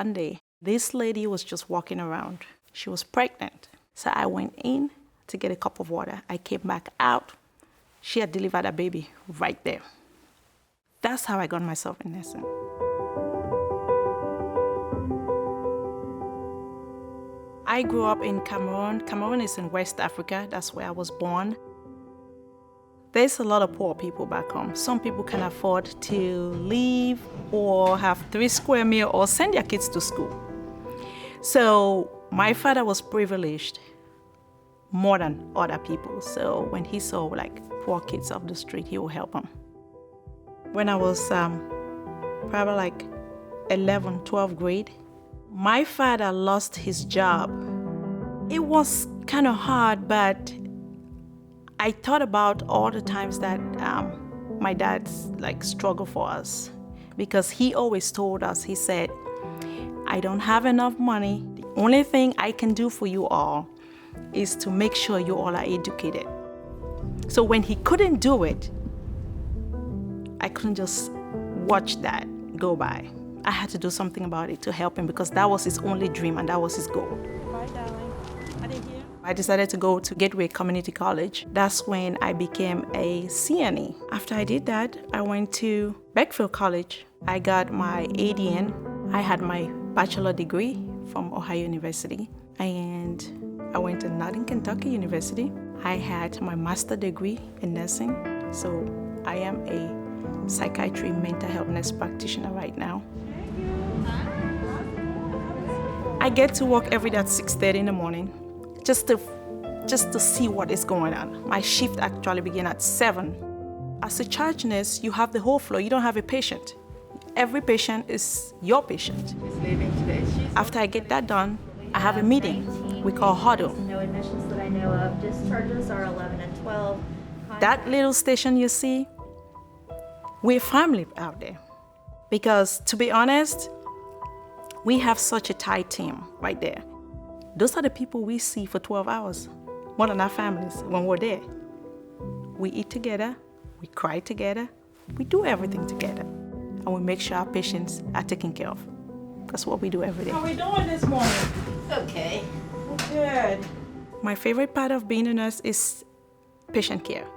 one day, this lady was just walking around. She was pregnant. So I went in to get a cup of water. I came back out. She had delivered a baby right there. That's how I got myself in nursing. I grew up in Cameroon. Cameroon is in West Africa. That's where I was born. There's a lot of poor people back home. Some people can afford to live or have 3 square meals or send their kids to school. So my father was privileged more than other people. So when he saw poor kids off the street, he would help them. When I was probably 11, 12th grade, my father lost his job. It was kind of hard, but I thought about all the times that my dad struggled for us, because he always told us, he said, I don't have enough money. The only thing I can do for you all is to make sure you all are educated. So when he couldn't do it, I couldn't just watch that go by. I had to do something about it to help him, because that was his only dream and that was his goal. Bye, darling. I didn't hear. I decided to go to Gateway Community College. That's when I became a CNE. After I did that, I went to Beckfield College. I got my ADN. I had my bachelor degree from Ohio University, and I went to Northern Kentucky University. I had my master's degree in nursing, so I am a psychiatry mental health nurse practitioner right now. I get to work every day at 6:30 in the morning just to see what is going on. My shift actually begins at 7. As a charge nurse, you have the whole floor. You don't have a patient. Every patient is your patient. After I get that done, I have a meeting we call huddle. No admissions that I know of. Discharges are 11 and 12. That little station you see, we're family out there. Because to be honest, we have such a tight team right there. Those are the people we see for 12 hours, more than our families when we're there. We eat together, we cry together, we do everything together, and we make sure our patients are taken care of. That's what we do every day. How are we doing this morning? Okay. Good. My favorite part of being a nurse is patient care.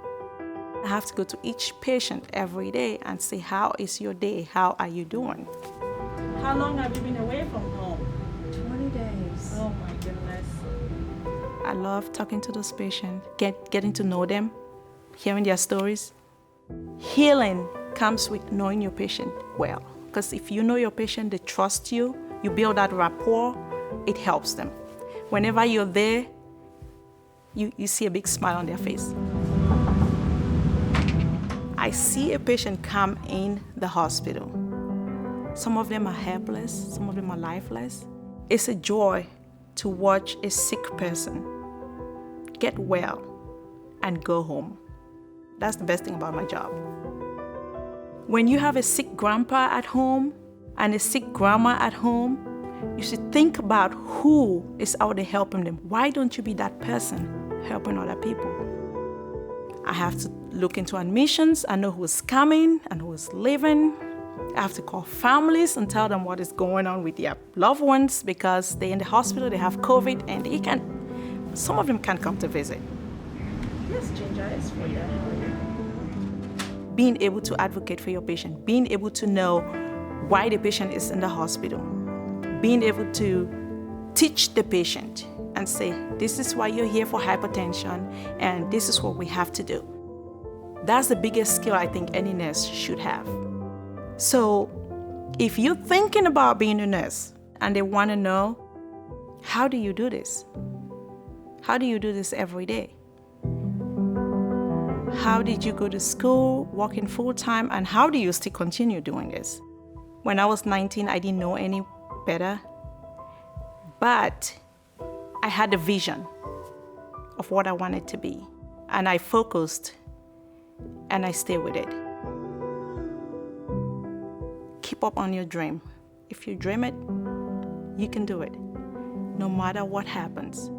I have to go to each patient every day and say, how is your day? How are you doing? How long have you been away from home? 20 days. Oh my goodness. I love talking to those patients, getting to know them, hearing their stories. Healing comes with knowing your patient well. Because if you know your patient, they trust you, you build that rapport, it helps them. Whenever you're there, you see a big smile on their face. I see a patient come in the hospital. Some of them are helpless, some of them are lifeless. It's a joy to watch a sick person get well and go home. That's the best thing about my job. When you have a sick grandpa at home and a sick grandma at home, you should think about who is out there helping them. Why don't you be that person helping other people? I have to look into admissions. I know who's coming and who's leaving. I have to call families and tell them what is going on with their loved ones, because they're in the hospital, they have COVID, and some of them can't come to visit. Yes, Ginger, it's for you. Being able to advocate for your patient, being able to know why the patient is in the hospital, being able to teach the patient and say, this is why you're here for hypertension, and this is what we have to do. That's the biggest skill I think any nurse should have. So if you're thinking about being a nurse and they want to know, how do you do this? How do you do this every day? How did you go to school, working full-time, and how do you still continue doing this? When I was 19, I didn't know any better, but I had a vision of what I wanted to be, and I focused, and I stayed with it. Keep up on your dream. If you dream it, you can do it, no matter what happens.